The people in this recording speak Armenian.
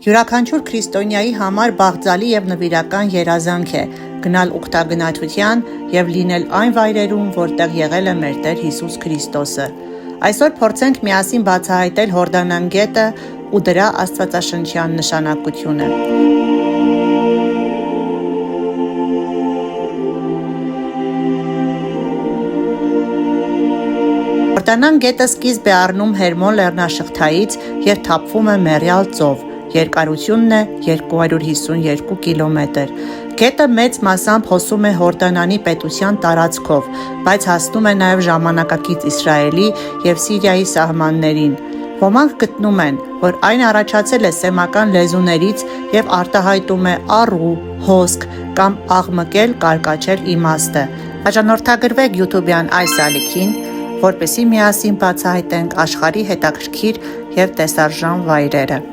Յուրաքանչյուր քրիստոնյայի համար բաղձալի եւ նվիրական երազանք է գնալ ուխտագնացության եւ լինել այն վայրերում, որտեղ եղել է մեր Տեր Հիսուս Քրիստոսը։ Այսօր փորձենք միասին բացահայտել Հորդանան գետը ու դրա աստվածաշնչյան նշանակությունը։ Հորդանան գետը սկիզբ է առնում Հերմոն լեռնաշղթայից եւ թափվում է Մեռյալ ծով։ Երկարությունն է 252 կիլոմետր։ Գետը մեծ մասամբ հոսում է Հորդանանի պետության տարածքով, բայց հասնում է նաև ժամանակակից Իսրայելի եւ Սիրիայի սահմաններին։ Ոմանք գտնում են, որ այն առաջացել է սեմական լեզուներից եւ արտահայտում է առու, հոսք կամ աղմկել, կարկաչել իմաստը։ Հաջորդագրվեք YouTube-յան այս ալիքին, որպեսզի միասին բացահայտենք աշխարհի հետաքրքիր եւ տեսարժան վայրերը։